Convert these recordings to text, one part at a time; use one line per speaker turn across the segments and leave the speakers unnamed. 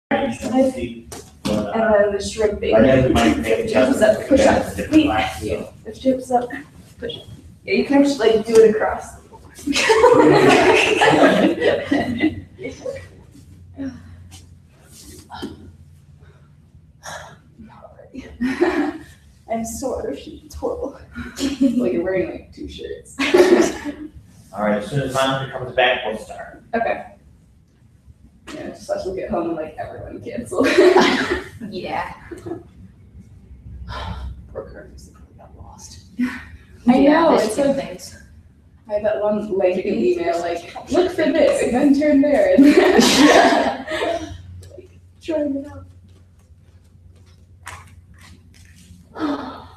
And then the shrimping.
Jumps
up, push up. Lift hips up, push up. Yeah, you can actually like do it across the board. I'm sore. It's horrible. Like you're wearing like 2 shirts.
All right, as soon as Monica comes back, we'll start.
Okay. Yeah, just let you get home and like everyone cancel.
Yeah.
Poor Curtis got lost.
I know,
it's
it's
so
things.
I had that one lengthy email like, look for this and then turn there and like trying it out.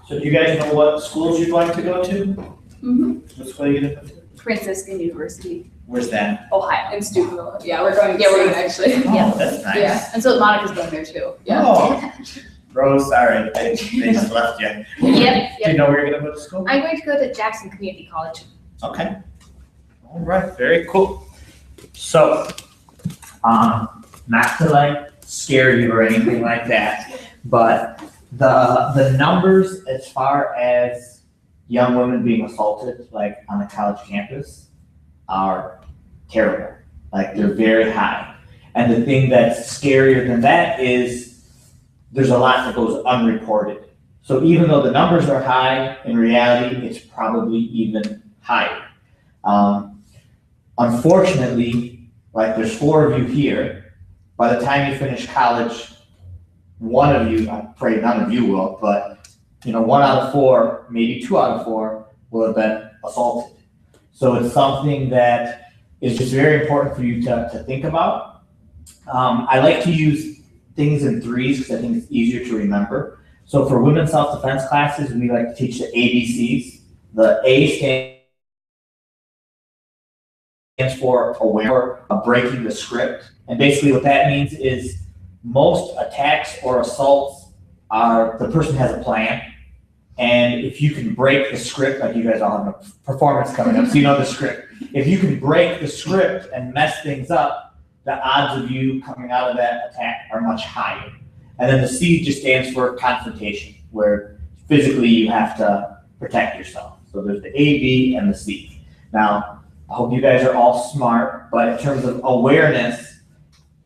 So do you guys know what schools you'd like to go to?
Mm-hmm.
What school are you gonna go to?
Franciscan University,
Where's that?
Ohio, in Steubenville. Yeah, we're going. Actually.
Yeah.
Oh, that's nice.
Yeah, and so Monica's going there too. Yeah.
Oh, Rose, sorry, they just left you. Do you know where you're gonna go to school?
I'm going to go to Jackson Community College.
Okay. All right, very cool. So, not to like scare you or anything like that, but the numbers as far as young women being assaulted, like on a college campus, are terrible. Like they're very high. And the thing that's scarier than that is there's a lot that goes unreported. So even though the numbers are high, in reality, it's probably even higher. Unfortunately, like there's 4 of you here. By the time you finish college, one of you, I pray none of you will, but 1 out of 4, maybe 2 out of 4 will have been assaulted. So it's something that is just very important for you to think about. I like to use things in 3s because I think it's easier to remember. So for women's self-defense classes, we like to teach the ABCs. The A stands for aware of breaking the script. And basically what that means is most attacks or assaults are the person has a plan. And if you can break the script, like you guys all have a performance coming up, so you know the script. If you can break the script and mess things up, the odds of you coming out of that attack are much higher. And then the C just stands for confrontation, where physically you have to protect yourself. So there's the A, B, and the C. Now, I hope you guys are all smart, but in terms of awareness,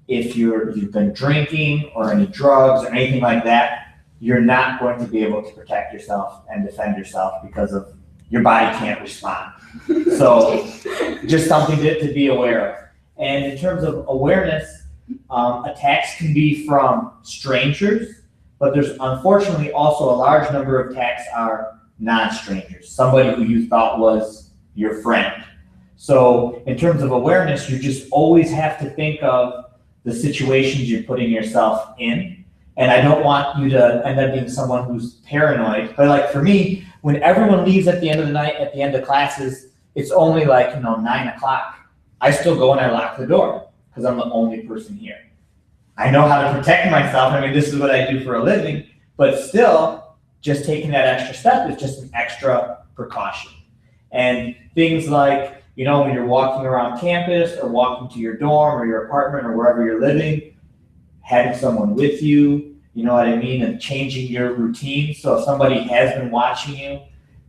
if you've been drinking or any drugs or anything like that, you're not going to be able to protect yourself and defend yourself because of your body can't respond. So just something to be aware of. And in terms of awareness, attacks can be from strangers, but there's unfortunately also a large number of attacks are non-strangers, somebody who you thought was your friend. So in terms of awareness, you just always have to think of the situations you're putting yourself in. And I don't want you to end up being someone who's paranoid. But like for me, when everyone leaves at the end of the night, at the end of classes, it's only like 9 o'clock. I still go and I lock the door because I'm the only person here. I know how to protect myself. I mean, this is what I do for a living, but still just taking that extra step is just an extra precaution. And things like, when you're walking around campus or walking to your dorm or your apartment or wherever you're living, having someone with you, you know what I mean, and changing your routine. So if somebody has been watching you,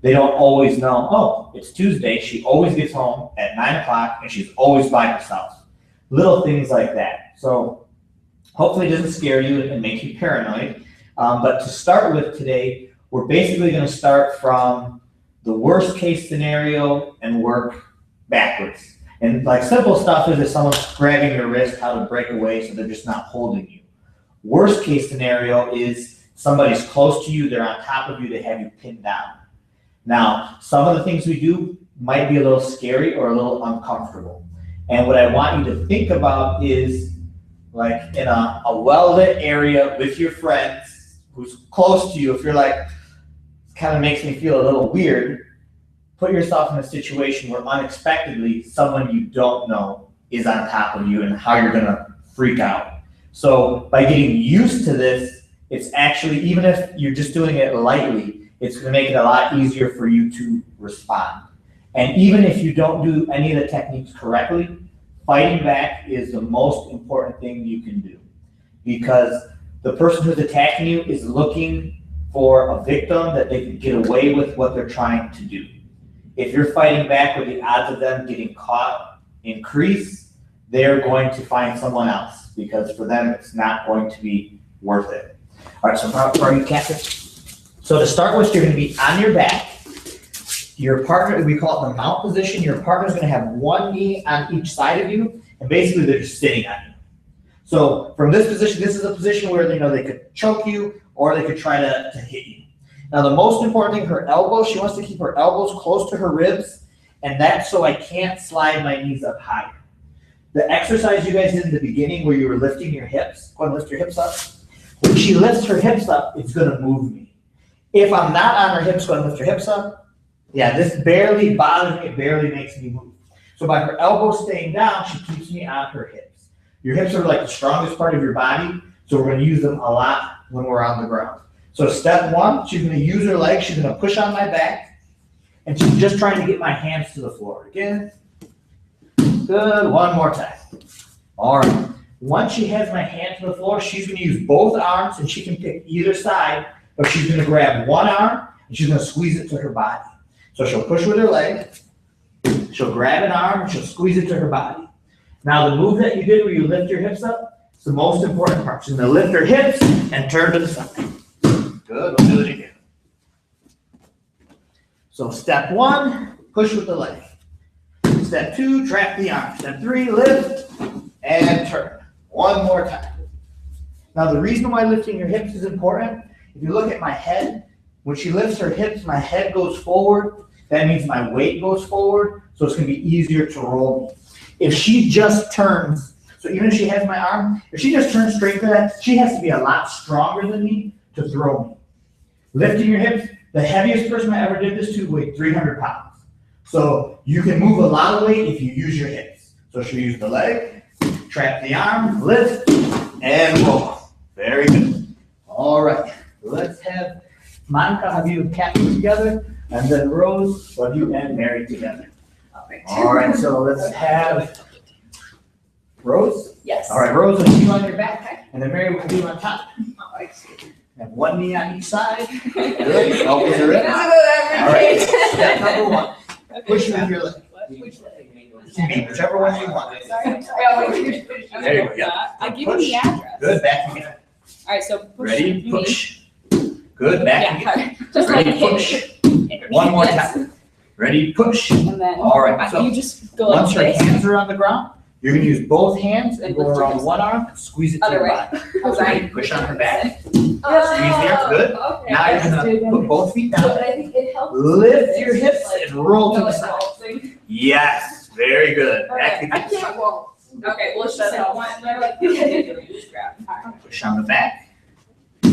they don't always know, oh, it's Tuesday. She always gets home at 9 o'clock and she's always by herself. Little things like that. So hopefully it doesn't scare you and make you paranoid. But to start with today, we're basically going to start from the worst case scenario and work backwards. And like simple stuff is if someone's grabbing your wrist, how to break away so they're just not holding you. Worst case scenario is somebody's close to you, they're on top of you, they have you pinned down. Now, some of the things we do might be a little scary or a little uncomfortable. And what I want you to think about is like in a well-lit area with your friends who's close to you, if you're like, it kind of makes me feel a little weird, put yourself in a situation where unexpectedly someone you don't know is on top of you and how you're gonna freak out. So by getting used to this, it's actually, even if you're just doing it lightly, it's gonna make it a lot easier for you to respond. And even if you don't do any of the techniques correctly, fighting back is the most important thing you can do. because the person who's attacking you is looking for a victim that they can get away with what they're trying to do. If you're fighting back with the odds of them getting caught increase, they're going to find someone else because for them, it's not going to be worth it. All right, so how are you, Captain? So to start with, you're gonna be on your back. Your partner, we call it the mount position. Your partner's gonna have one knee on each side of you, and basically they're just sitting on you. So from this position, this is a position where they could choke you or they could try to hit you. Now the most important thing, her elbows, she wants to keep her elbows close to her ribs, and that's so I can't slide my knees up higher. The exercise you guys did in the beginning where you were lifting your hips, go ahead and lift your hips up. When she lifts her hips up, it's gonna move me. If I'm not on her hips, go ahead and lift your hips up. Yeah, this barely bothers me, it barely makes me move. So by her elbows staying down, she keeps me on her hips. Your hips are like the strongest part of your body, so we're gonna use them a lot when we're on the ground. So step one, she's gonna use her legs, she's gonna push on my back, and she's just trying to get my hands to the floor. Again, good, one more time. All right, once she has my hand to the floor, she's gonna use both arms, and she can pick either side, but she's gonna grab one arm, and she's gonna squeeze it to her body. So she'll push with her leg, she'll grab an arm, and she'll squeeze it to her body. Now the move that you did where you lift your hips up, it's the most important part. She's gonna lift her hips and turn to the side. Good, we'll do it again. So step one, push with the leg. Step two, trap the arm. Step three, lift and turn. One more time. Now the reason why lifting your hips is important, if you look at my head, when she lifts her hips, my head goes forward. That means my weight goes forward, so it's gonna be easier to roll me. If she just turns, so even if she has my arm, if she just turns straight for that, she has to be a lot stronger than me to throw me. Lifting your hips, the heaviest person I ever did this to weighed 300 pounds. So you can move a lot of weight if you use your hips. So she'll use the leg, trap the arm, lift, and roll. Very good. All right, let's have Monica have you and Captain together, and then Rose, have you and Mary together. All right, so let's have Rose.
Yes.
All right, Rose, will you on your back, and then Mary will be on top. Have one knee on each side. Good. Elbows are in. All right. Step number one. Push with your leg. Whichever one you want. There you go. Yeah.
I'll give you the address.
Good. Back again.
All right, so push.
Ready? Push. Good. Back again.
Yeah, just like
Ready? Push. One more time. Ready? Push.
And then
All right. So
you just go like
once your
this.
hands are on the ground, you're going to use both hands and go around one arm and squeeze it to
Other
your
way.
body.
Okay.
Push on her back. Squeeze there. Good.
Okay.
Now you're going to put both feet down.
But I think it helps.
Lift your hips and roll to the side. Yes, very good. Back
I
again.
can't walk.
Okay, well, let's just say one. Just grab.
Push on the back,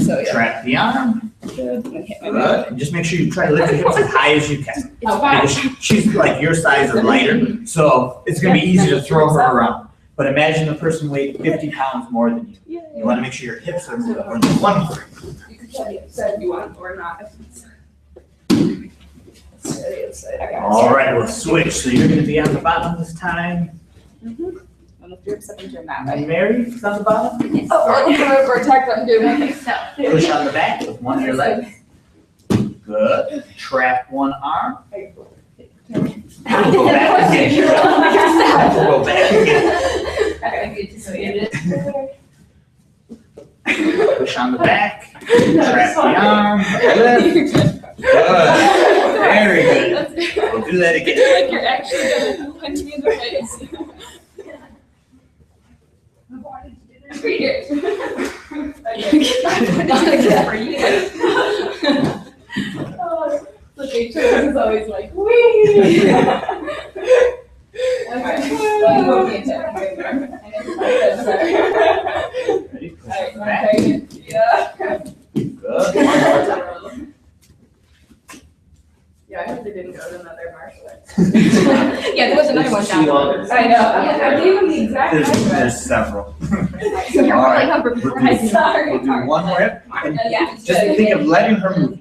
So yeah.
trap the arm.
Good. Okay, my
Good. And just make sure you try to lift your hips as high as you can.
Okay.
Because she's like your size or lighter, so it's gonna be easy to throw her around. But imagine the person weighed 50 pounds more than you. You wanna make sure your hips are moving. One more.
You can tell the upside you want or not.
All right, we'll switch. So you're gonna be on the bottom this time.
And lift your hips up and turn that way.
And Mary is on the bottom.
Oh, we're gonna protect them, dude.
Push on the back with one of your legs. Good. Trap one arm. We'll go back again. We'll go back again.
Okay, good to see you.
Push on the back. Trap the arm. Lift. Good. Very good. We'll do that again.
Like you're actually gonna punch me in the face.
Look, H.R. is always like, wee.
Ready? Push on the back.
Yeah.
Good. One more time.
Yeah, I hope they didn't go to another martial arts.
Yeah, there was another one down.
I know, I gave them the exact
There's several.
You're
All right.
really over.
We'll
I'm sorry.
We'll do one more hip. And
Yeah.
just think of letting her move.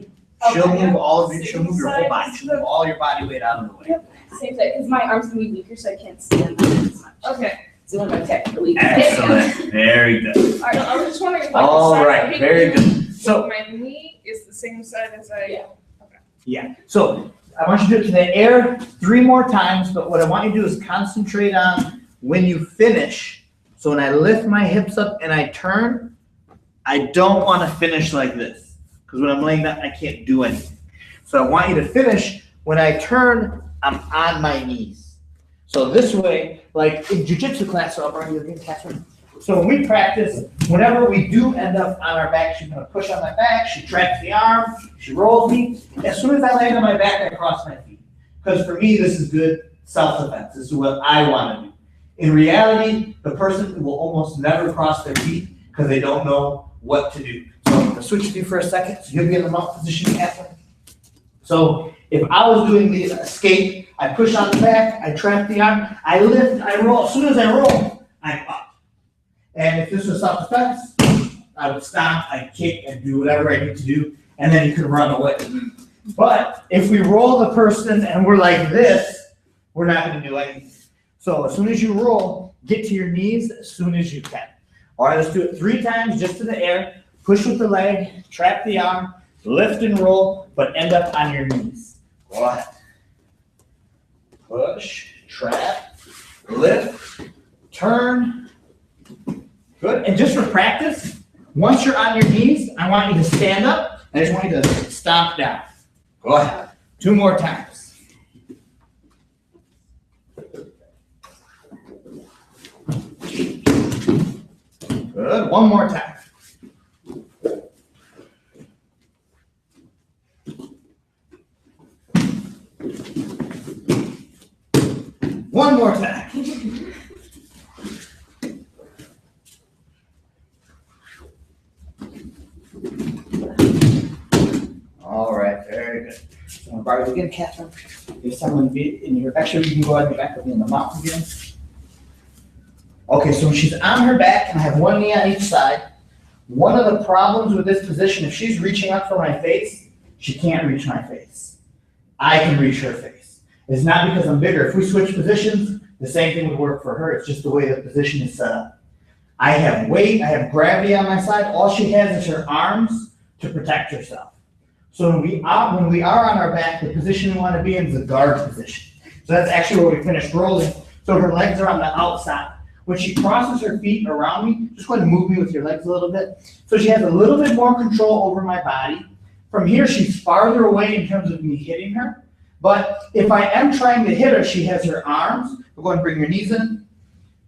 She'll move all of you. She'll move your whole body. She'll move all your body weight out of the way.
Same thing, because my arms can be weaker, so I can't stand them as much. Okay. So I'm gonna technically.
Excellent. Very good.
All right, I just want
All right, very good.
So
So,
my knee is the same side as I.
yeah, so I want you to do it to the air 3 more times, but what I want you to do is concentrate on when you finish. So when I lift my hips up and I turn, I don't want to finish like this, because when I'm laying down, I can't do anything. So I want you to finish, when I turn, I'm on my knees. So this way, like in jujitsu class, so I'll bring you again, Catherine. So when we practice, whenever we do end up on our back, she's gonna push on my back, she traps the arm, she rolls me. As soon as I land on my back, I cross my feet. Because for me, this is good self-defense. This is what I wanna do. In reality, the person will almost never cross their feet because they don't know what to do. So I'm gonna switch with you for a second, so you'll be in the mount position, Catherine. So if I was doing the escape, I push on the back, I trap the arm, I lift, I roll. As soon as I roll, I'm up. And if this was self-defense, I would stop, I'd kick, and do whatever I need to do, and then you could run away. But if we roll the person and we're like this, we're not gonna do anything. So as soon as you roll, get to your knees as soon as you can. All right, let's do it 3 times just to the air. Push with the leg, trap the arm, lift and roll, but end up on your knees. Go ahead. Push, trap, lift, turn. Good. And just for practice, once you're on your knees, I want you to stand up. I just want you to stomp down. Go ahead. 2 more times. Good. 1 more time. One more time. All right, very good. I'm gonna borrow it again, Catherine. If someone be in your, actually, you can go ahead and back with me in the mountain again. Okay, so when she's on her back, and I have one knee on each side, one of the problems with this position, if she's reaching up for my face, she can't reach my face. I can reach her face. It's not because I'm bigger. If we switch positions, the same thing would work for her. It's just the way the position is set up. I have weight, I have gravity on my side. All she has is her arms to protect herself. So when we are on our back, the position we want to be in is the guard position. So that's actually where we finished rolling. So her legs are on the outside. When she crosses her feet around me, just go ahead and move me with your legs a little bit. So she has a little bit more control over my body. From here, she's farther away in terms of me hitting her. But if I am trying to hit her, she has her arms. Go ahead and bring your knees in.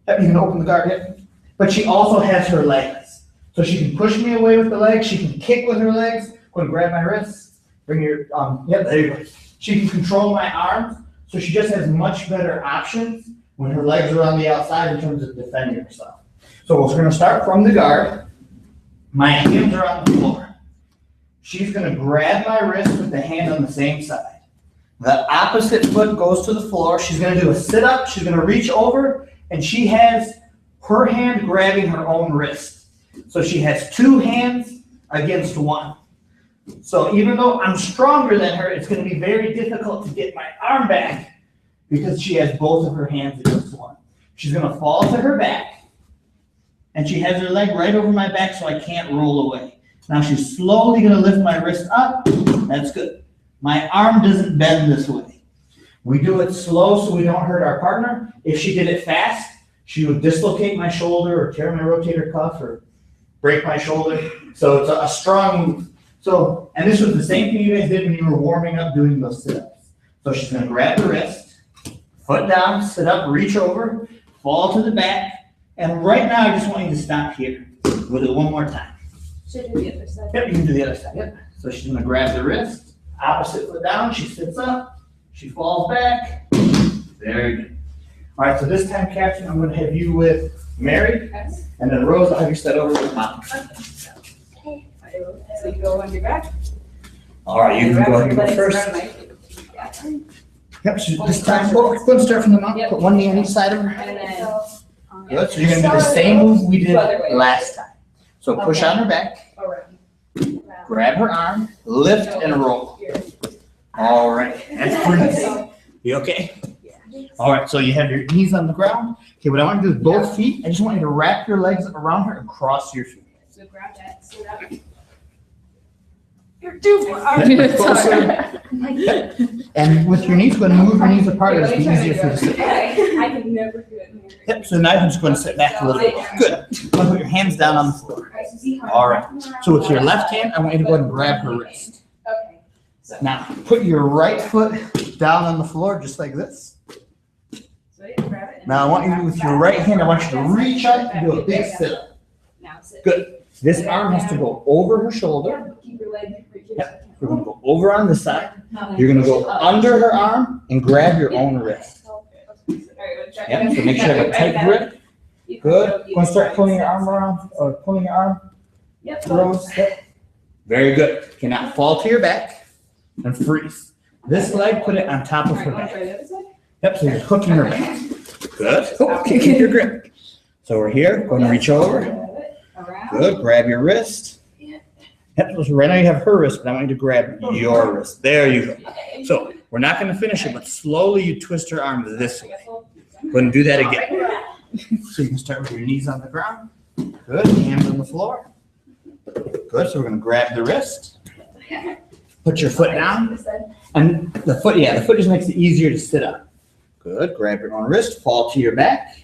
You can open the guard hip. But she also has her legs. So she can push me away with the legs. She can kick with her legs. Go ahead and grab my wrists. Bring your, there you go. She can control my arms. So she just has much better options when her legs are on the outside in terms of defending herself. So we're going to start from the guard. My hands are on the floor. She's going to grab my wrist with the hand on the same side. The opposite foot goes to the floor. She's going to do a sit-up. She's going to reach over, and she has her hand grabbing her own wrist. So she has 2 hands against 1. So even though I'm stronger than her, it's going to be very difficult to get my arm back because she has both of her hands against 1. She's going to fall to her back, and she has her leg right over my back so I can't roll away. Now she's slowly going to lift my wrist up. That's good. My arm doesn't bend this way. We do it slow so we don't hurt our partner. If she did it fast, she would dislocate my shoulder or tear my rotator cuff or break my shoulder. So it's a strong move. So, and this was the same thing you guys did when you were warming up doing those sit-ups. So she's going to grab the wrist, foot down, sit up, reach over, fall to the back. And right now, I just want you to stop here. We'll do it 1 more time.
Should do the other side.
Yep, you can do the other side. Yep. So she's going to grab the wrist. Opposite foot down, she sits up, she falls back. Very good. All right, so this time, Catherine, I'm going to have you with Mary, and then Rose, I'll have you set over with Mom.
Okay. So you go on your back.
All right, you can go ahead and go first. Yep, so this time, go ahead and start from the mount, put 1 knee on each side of her.
And then.
Good, so you're going to do the same move we did last time. So push on her back, grab her arm, lift and roll. All right, that's pretty easy. You okay? All right, so you have your knees on the ground. Okay, what I want to do is both feet, I just want you to wrap your legs around her and cross your feet.
So grab that, sit up.
You're too far.
Closer. And with your knees, go ahead and move your knees apart. It's easier for you to sit.
I can never do it.
Yep, so now you're just going to sit back a little bit. Good. Now put your hands down on the floor. All right. So with your left hand, I want you to go ahead and grab her wrist.
Okay. So,
Now, put your right foot down on the floor, just like this.
so you grab it. and
Now, I want you, with your right hand, I want you to reach out and do a big sit-up.
Now sit.
Good. This arm has to go over her shoulder.
Keep your leg.
Yep. We're gonna go over on this side. You're gonna go under her arm and grab your own wrist. Yep, so make sure you have a tight grip. Good. Gonna start pulling your arm around, or pulling your arm.
Yep.
Rose. Yep. Very good. Okay, now fall to your back and freeze. This leg, put it on top of her back. Yep, so you're hooking her back. Good. Oh, okay, keep your grip. So we're here, going to reach over.
Around.
Good, grab your wrist. Yep, so right now you have her wrist, but I want you to grab your wrist. There you go. So we're not gonna finish it, but slowly you twist her arm this way. Go ahead and do that again. So you can start with your knees on the ground. Good, hands on the floor. Good, so we're gonna grab the wrist. Put your foot down. And the foot just makes it easier to sit up. Good, grab your own wrist, fall to your back.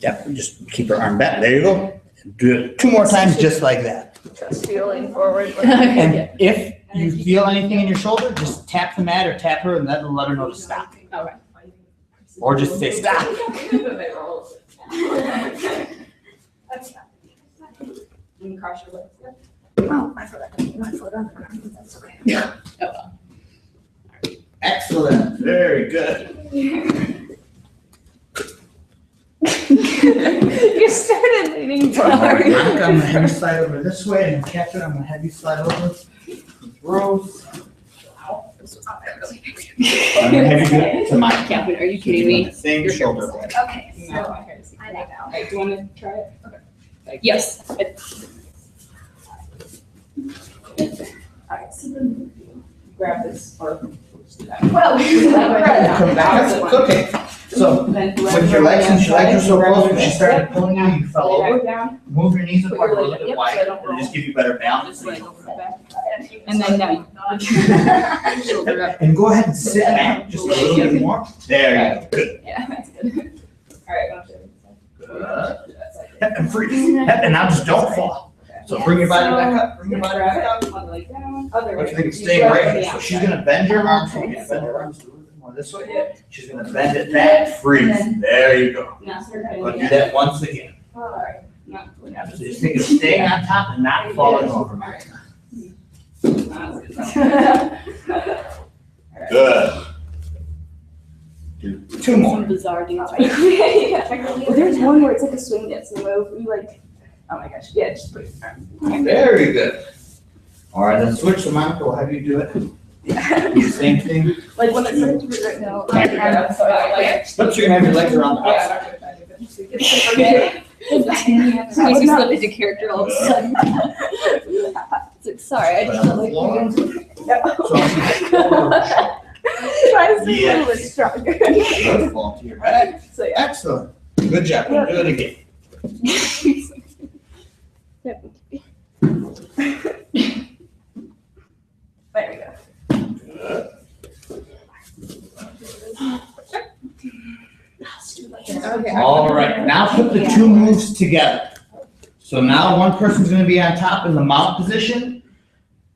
Yep, just keep her arm back. There you go. Do it 2 more times just like that.
Just feeling forward.
And if you feel anything in your shoulder, just tap the mat or tap her and that'll let her know to stop.
Okay.
Or just say stop.
And cross your legs. Yep.
Oh, I forgot to put my foot on the ground, but that's okay.
Excellent. Very good.
You started leaning forward.
I'm gonna have you slide over this way and catch it. I'm gonna have you slide over. Rose. I'm gonna have you do it to my count.
Are you kidding me?
Same shoulder.
Okay,
No,
so
okay.
I like that.
Okay, do you want to try it? Okay. Yes.
Alright, so then.
Grab this or.
Well,
Come back. It's okay. So with your legs, since your legs are so close, when she started pulling you, you fell over.
Down.
Move your knees
Put
apart a
your
little
leg-
bit
yep,
wider.
so I don't
It'll just give you better balance.
Just leg over the back. And then now you. Shoulder up.
And go ahead and sit back just a little bit more. There you go. Good.
Yeah, that's good. All right. want to-
Good. And freeze. And now just don't fall. So bring your body back up. Bring your body back up.
One leg down. Other
But you
way.
think it's staying right here. So she's gonna bend your arms. So bend her arms a little bit more this way. She's gonna bend it back. Freeze. There you go.
Now start
Go
bending.
do that once again.
All right. Now,
Now just think of staying on top and not falling over. Good. Do 2 more.
bizarre dance.
Well, there's one where it's like a swing dance move. You like, oh my gosh, yeah, just put it on.
Very good. All right, then switch to Monica. We'll have you do it. Do the same thing.
Like when it's starting to be right now.
Flip, so you're gonna have your legs around the outside.
Makes me slip into character all of a sudden.
It's like, sorry, I
Put
just
on
felt
the
like.
floor. So I'm
Try to stay a little bit
Yes.
stronger.
Good. Fall to your back.
So yeah.
Excellent. Good job. We'll do it again.
There we go.
All right, now put the 2 moves together. So now one person's gonna be on top in the mount position.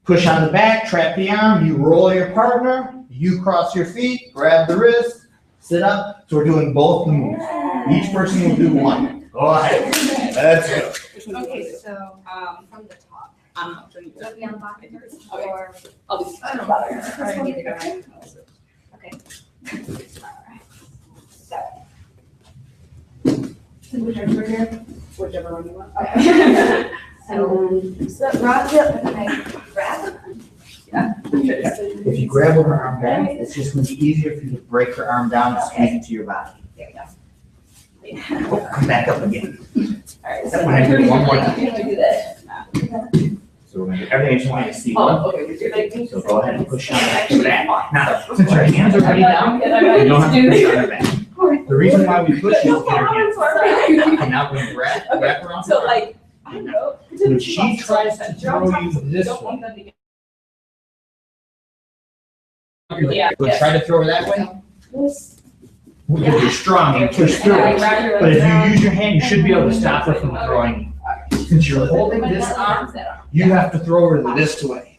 Push on the back, trap the arm, you roll your partner, you cross your feet, grab the wrist, sit up. So we're doing both moves. Each person will do 1. Go ahead. Let's go.
Okay, so, from the top. I'm not doing
So be on the bottom first,
Okay.
or?
I'll do.
I don't bother.
Alright, either way. Okay.
Whichever one you want.
So rock it up and I grab.
If you grab with her arm back, it's just gonna be easier for you to break her arm down and squeeze it to your body.
There we go.
Oh, come back up again.
Alright,
Yep, we're gonna do it one more time.
Can we do that?
So we're gonna do everything, I just want you to see.
Oh, okay, we do.
So go ahead and push on the back. Now, since your hands are already down, you don't have to push on her back. The reason why we push you
No
is to get her
problem,
hands.
sorry.
And now we're gonna wrap around.
So
her arm.
like, I don't know.
When she tries to throw you this
Don't
way,
want them to get.
you're
Yeah,
gonna try to throw her that way.
This.
Because you're strong, you push through
And I
it.
grab your
But if
legs
you use your hand, you should be able to stop her from throwing. Since you're holding this arm, you have to throw her this way.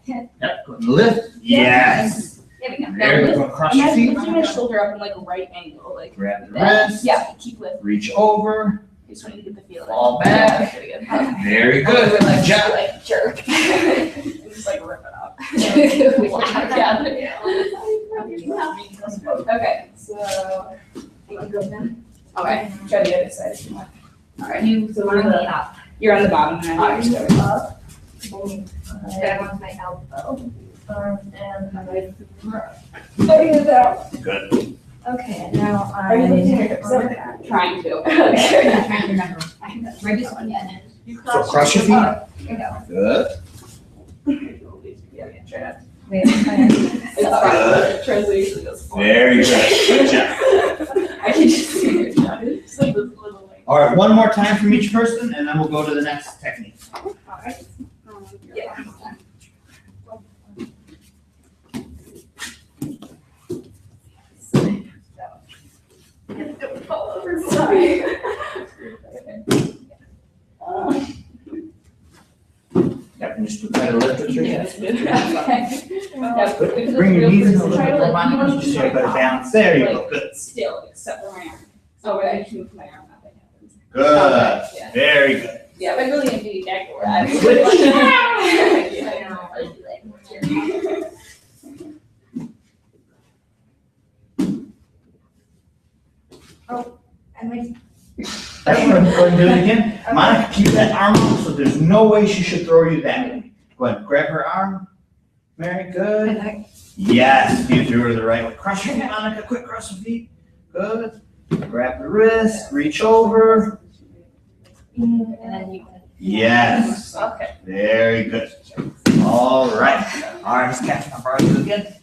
Yep, go and lift. Yes.
There we go.
There you go, across your
Imagine
feet.
lifting my shoulder up in like a right angle, like
Grab the
that.
wrist.
Yeah, keep lifting.
Reach over.
I just want you to get the feel.
Fall back.
Yeah, pretty good.
Very good.
We're like,
Good job.
like jerk. And just like rip it up. Yeah. Okay, so. You want to go then? Okay, try the other side if you want. Alright,
So we're on the up.
you're on the bottom and I'm just going up.
Grab onto my elbow.
And I letting it out.
Good.
Okay, now
Are you lifting your hips up?
I'm
Trying to.
trying to remember. I haven't read this one yet.
So cross your feet.
Here we go.
Good.
Yeah, try not to.
Wait, I'm trying to-
It's fine. Translation goes forward.
Very good. Good job.
I can just see it. Just like this little like.
All right, one more time from each person, and then we'll go to the next technique.
Alright. Yeah. Don't fall over, sorry.
Yep, and just try to lift with your hands.
Okay.
Bring your knees in a little
Try
bit
to,
more,
like,
Monica, just so you better balance. There you go, good.
Still, except for my arm. Oh, right, I can move my arm, nothing happens.
Good,
Yeah.
very good.
Yeah, but really I'm getting backward.
Everyone, go ahead and do it again. Monica, keep that arm up, so there's no way she should throw you that way. Go ahead, grab her arm. Very good. Yes, you threw her the right way. Cross your feet, Monica, quick, cross your feet. Good. Grab the wrist, reach over.
And then you.
Yes,
Okay.
very good. All right. All right, just catch my bar again.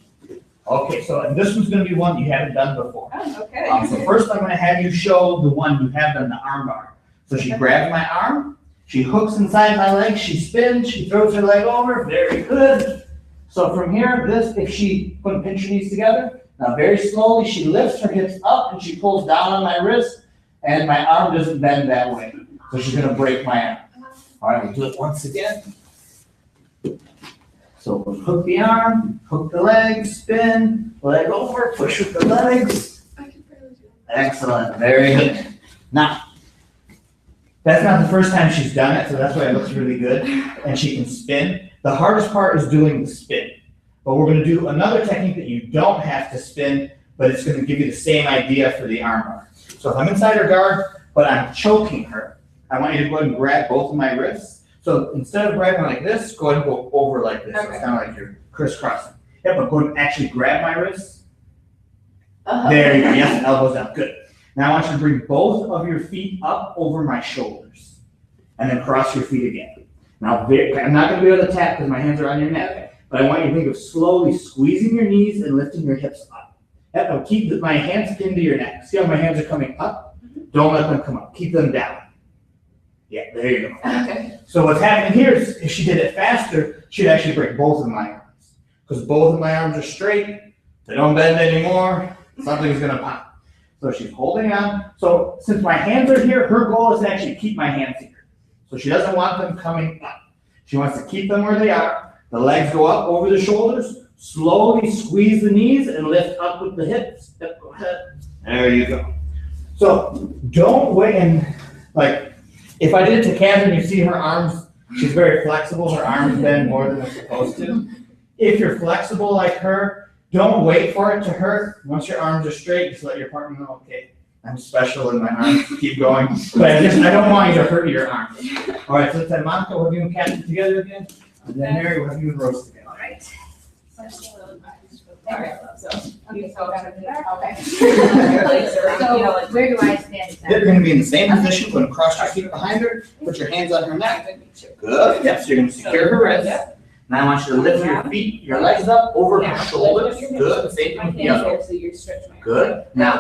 Okay, so and this one's gonna be one you haven't done before.
Oh, okay.
So first I'm gonna have you show the one you have done, the arm bar. So she grabs my arm, she hooks inside my leg, she spins, she throws her leg over, very good. So from here, if she pinch her knees together, now very slowly, she lifts her hips up and she pulls down on my wrist, and my arm doesn't bend that way. So she's gonna break my arm. All right, we'll do it once again. So we'll hook the arm, hook the leg, spin, leg over, push with the legs. Excellent, very good. Now, that's not the first time she's done it, so that's why it looks really good, and she can spin. The hardest part is doing the spin. But we're gonna do another technique that you don't have to spin, but it's gonna give you the same idea for the arm bar. So if I'm inside her guard, but I'm choking her, I want you to go ahead and grab both of my wrists. So instead of grabbing like this, go ahead and go over like this. So
Okay.
it's kind of like you're crisscrossing. Yeah, but go ahead and actually grab my wrists.
Uh-huh.
There you go, yes, elbows down, good. Now I want you to bring both of your feet up over my shoulders. And then cross your feet again. Now, I'm not gonna be able to tap because my hands are on your neck.
Okay.
But I want you to think of slowly squeezing your knees and lifting your hips up. Yep, now keep my hands pinned to your neck. See how my hands are coming up? Don't let them come up, keep them down. Yeah, there you go.
Okay.
So what's happening here is if she did it faster, she'd actually break both of my arms. Because both of my arms are straight, they don't bend anymore, something's gonna pop. So she's holding on. So since my hands are here, her goal is to actually keep my hands here. So she doesn't want them coming up. She wants to keep them where they are. The legs go up over the shoulders, slowly squeeze the knees and lift up with the hips. Yep, go ahead. There you go. So don't wait and if I did it to Catherine, you see her arms, she's very flexible, her arms bend more than they're supposed to. If you're flexible like her, don't wait for it to hurt. Once your arms are straight, just let your partner know, okay, I'm special in my arms, keep going. But I don't want you to hurt your arms. All right, so then Monica, we'll have you and Catherine together again. And then Mary, we'll have you and Rose together.
All right. All right, so you go down to the, okay.
So where do I stand?
You're gonna be in the same position, going to cross your feet behind her, put your hands on her neck. Good, yep, so you're gonna secure her wrist. And I want you to lift your feet, your legs up over her shoulders. Good. Same thing with the other.
So you're stretching.
Good. Now,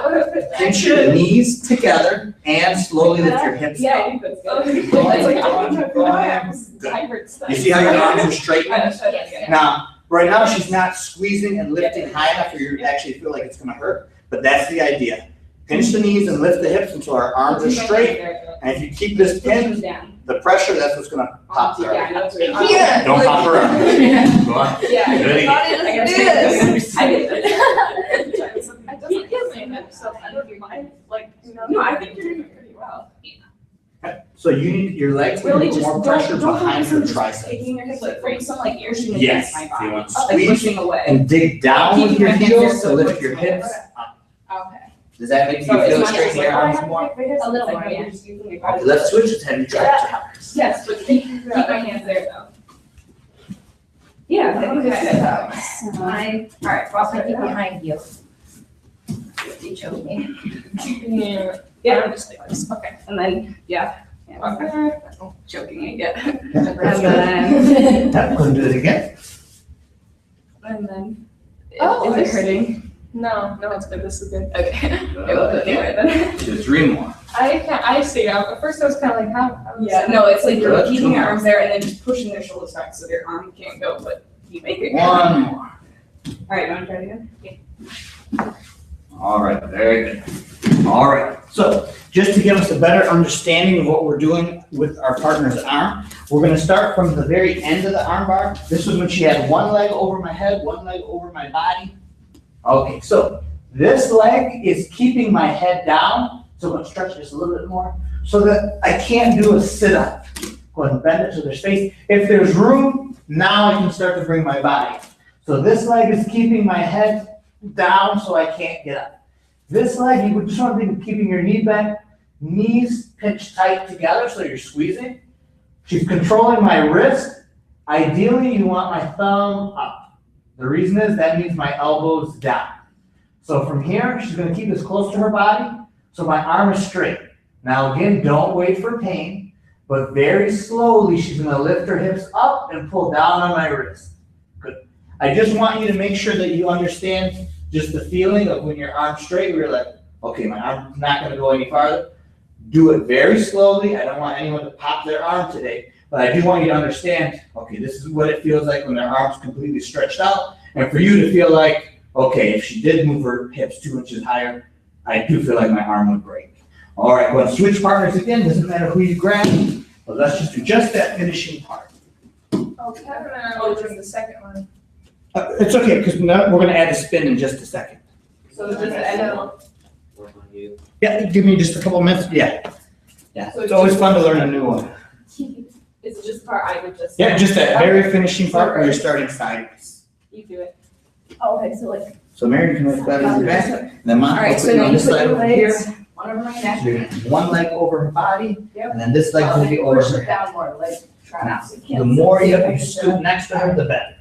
pinch your knees together and slowly lift your hips
Yeah,
up.
I think that's good.
It's like, I don't have
Go
my
ahead.
arms.
You see how your arms are straight?
Yes.
Now, right now, she's not squeezing and lifting high enough for you to actually feel like it's gonna hurt, but that's the idea. Pinch the knees and lift the hips until our arms are straight, and if you keep this pinned,
Down.
the pressure, that's what's gonna pop her
Yeah,
up.
I know it's really hard.
Yeah.
Don't pop her up. Go on.
Yeah.
Do it again.
Body doesn't do this.
I did
It doesn't give me enough, so I don't mind, like, you know.
No, I think you're doing pretty well.
So you need your legs to
Really
put
just
more
don't
pressure behind
focus
your
on just
triceps.
taking your hips, like focus on like you're shooting
Yes.
against my
So you
body.
want to
Like
squeeze
pushing away.
and dig down with
Keep
your
my hands
heels
there
to
so
lift
quick
your
to my
hips
foot.
up.
Okay.
Does that make you
So it's
feel
not
straight
just
in your
like,
arms
oh, I
more?
have to make my hips,
A little
it's like,
more,
no,
yeah.
you're just using your
Okay,
body.
let's switch it and try it.
Yes, but keep my hands there though. Yeah, I think that's good.
All right, cross my feet behind you. You choke me.
Yeah, I'm just like this. Okay, and then, yeah. Okay. Choking it, yeah.
That's
And
good.
then,
Yep, go and do it again.
and then,
Oh,
is
I
it
see.
hurting?
No, it's good, this is good.
Okay. Okay, we'll do it anyway then.
Do 3 more.
I stayed out, at first I was kind of like, how?
Yeah, no, it's like you're
Good.
keeping your arms there and then just pushing their shoulders back so their arm can't go, but you make it.
1 more.
All right, you want to try it again?
All right, very good. All right, so just to give us a better understanding of what we're doing with our partner's arm, we're gonna start from the very end of the arm bar. This was when she had one leg over my head, one leg over my body. Okay, so this leg is keeping my head down, so I'm gonna stretch this a little bit more, so that I can't do a sit-up. Go ahead and bend it to their space. If there's room, now I can start to bring my body. So this leg is keeping my head down so I can't get up. This leg, you would just want to be keeping your knee bent, knees pinched tight together so you're squeezing. She's controlling my wrist. Ideally, you want my thumb up. The reason is that means my elbow's down. So from here, she's gonna keep this close to her body, so my arm is straight. Now again, don't wait for pain, but very slowly, she's gonna lift her hips up and pull down on my wrist. Good. I just want you to make sure that you understand just the feeling of when your arm's straight, we're like, okay, my arm's not gonna go any farther. Do it very slowly. I don't want anyone to pop their arm today, but I do want you to understand, okay, this is what it feels like when their arm's completely stretched out. And for you to feel like, okay, if she did move her hips 2 inches higher, I do feel like my arm would break. All right, go ahead, switch partners again. Doesn't matter who you grab, but let's just do just that finishing part.
Oh, Kevin and I were doing the second one.
It's okay, because we're gonna add a spin in just a second.
So just the end of
Yeah, give me just a couple minutes. Yeah. Yeah,
So
it's always fun to learn a new one.
Is it just part I would just?
Yeah, just that very finishing part where you're starting sideways.
You do it.
Oh, okay, so like.
So Mary, you can lift that in the back, and then
All
mom,
right,
I'll
so
put you
now
on
you
this
put
side
your
over here.
legs, one over my neck.
So you're gonna have one leg over her body,
Yep.
and then this leg's gonna be over
Push
her
it
head.
down more, like, try not to.
The more you scoot next to her, the better.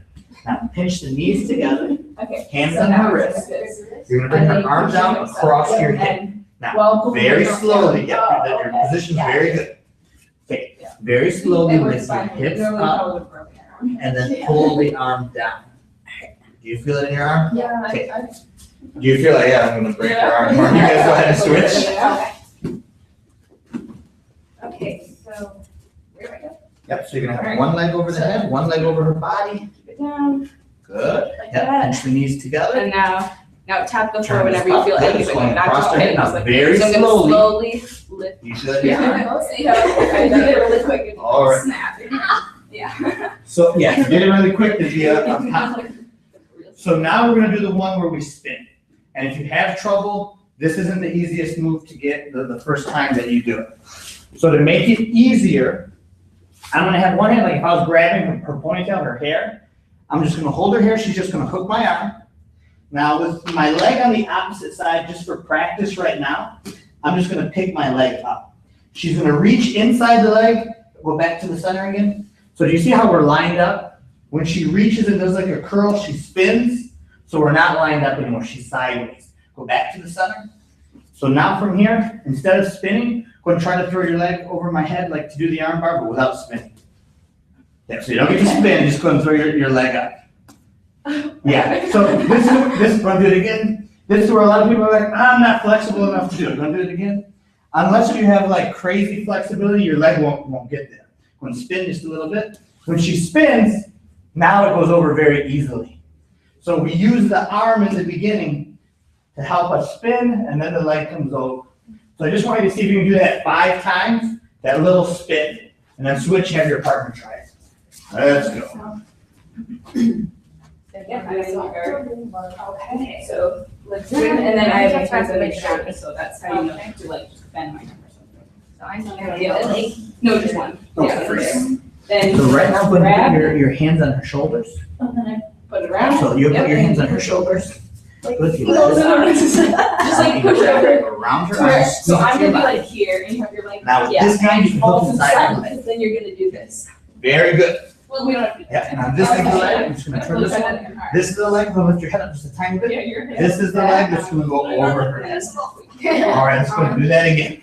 Now pinch the knees together,
Okay.
hands
So
on
now
her
it's
wrist.
like this.
You're gonna bring
And then
her
you
arm
push
down
yourself
across
up
your
and
hip.
then-
Now,
Well, pulling
very
yourself
slowly,
down.
yeah, your position's very good. Okay, very slowly
It works
lift your
fine.
hips
Normally
up,
probably would broken arm.
and then pull the arm down. Do you feel it in your arm?
Yeah,
Okay.
I.
Do you feel like, yeah, I'm gonna break your arm? You guys go ahead and switch.
Okay, so, where do I go?
Yep, so you're gonna have one leg over the head, one leg over her body.
Keep it down.
Good.
Like
Yep,
that.
pinch the knees together.
And now tap the floor
Turn this
whenever you
up.
feel
Good.
anything
It's
like
going
that.
across
Just
her head.
okay,
Now
just like-
very
so I'm gonna
slowly.
slowly lift.
You feel it?
Yeah, we'll see how I did it really quick and
All right.
snap. Yeah.
So, yeah, if you did it really quick, there'd be a pop. So now we're gonna do the one where we spin. And if you have trouble, this isn't the easiest move to get the first time that you do it. So to make it easier, I'm gonna have one hand, like if I was grabbing her ponytail, her hair, I'm just gonna hold her hair, she's just gonna hook my arm. Now with my leg on the opposite side, just for practice right now, I'm just gonna pick my leg up. She's gonna reach inside the leg, go back to the center again. So do you see how we're lined up? When she reaches and does like a curl, she spins. So we're not lined up anymore, she's sideways. Go back to the center. So now from here, instead of spinning, go and try to throw your leg over my head like to do the arm bar, but without spinning. Yeah, so you don't get to spin, just go and throw your leg up. Yeah, so wanna do it again? This is where a lot of people are like, I'm not flexible enough to do it. Wanna do it again? Unless you have like crazy flexibility, your leg won't get there. When spin just a little bit. When she spins, now it goes over very easily. So we use the arm in the beginning to help us spin, and then the leg comes over. So I just want you to see if you can do that 5 times, that little spin, and then switch, have your partner try it. Let's go.
Okay, so let's do it, and then I have my hands on my shoulder, so that's how you know to like just bend my arm or something.
So I'm gonna
Yeah.
like,
No, just one.
Oh,
Yeah,
freeze.
Then
So right now, put
grab,
your hands on her shoulders.
put it around.
So you
Yep.
put your hands on her shoulders. Good. You
No,
let
no, no,
this
just like push
arm
over.
around her.
Correct.
arms,
So I'm
squeeze your
gonna be
body.
like here, and you have your leg.
Now with
yeah,
this hand, you can
all
hook
to the
inside
side,
the leg.
because then you're gonna do this.
Very good.
Well, we don't have to do
Yeah,
that.
and on this leg of the leg, I'm just gonna turn this one. This is the leg, we'll lift your head up just a tiny bit.
Yeah, your head.
This is the leg that's gonna go over her head.
Yeah,
All right, let's go do that again.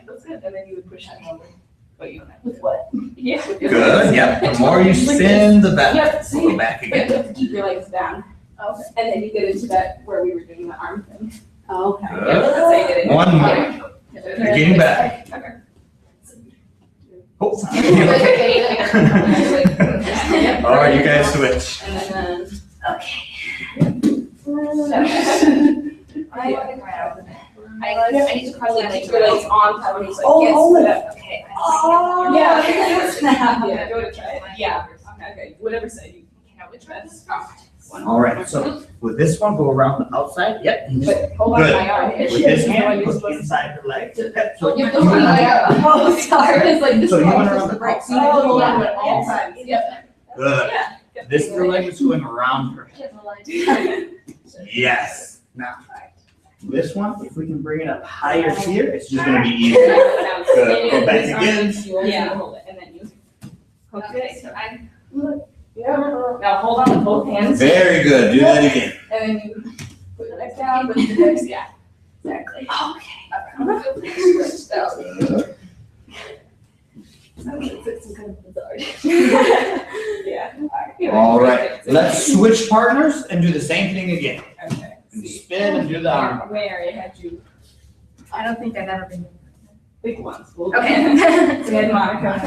that's good, and then you would push that over. But you don't have to. With what? Yeah. with your
Good,
legs.
yep. The more you spin, the better.
Yep,
We'll
see?
go back
But
again.
you have to keep your legs down. Okay. And then you get into that where we were doing the arm thing. Okay.
Good.
Yeah, that's how you get into it.
One more.
Yeah.
You're getting better.
Okay.
Oh.
Yep.
All right, you guys switch.
And then.
I need to probably
Keep
like.
your legs on top of each other.
Yes,
Hold it
but-
up.
Okay.
Oh.
Yeah.
Yeah, go to try it. Yeah. Okay, whatever side you. Which one's?
All right, so with this one, go around the outside. Yep. and just-
But hold on to
Good.
my arm.
With this hand, look inside her leg. Yep, so
You
you
don't
went
my
around-
arm. Oh, sorry. It's like this
So you
one
went
is
around
the
the
break.
outside.
So you hold on to it all
Yes.
times. Yep.
Good.
Yeah.
This is the leg that's going around her head. Yes. Now, this one, if we can bring it up higher here, it's just gonna be easier. Good. Go back again.
Yeah. Hold it, and then you hook
Okay,
it.
so I'm.
Yeah. Now hold on with both hands.
Very good. Do that again.
And then you put the next down, lift the hips, yeah. Exactly.
Good.
Yeah.
All right, let's switch partners and do the same thing again.
Okay.
And spin and do the arm.
Mary had you
I don't think I've ever been.
big ones.
Okay.
We had Monica.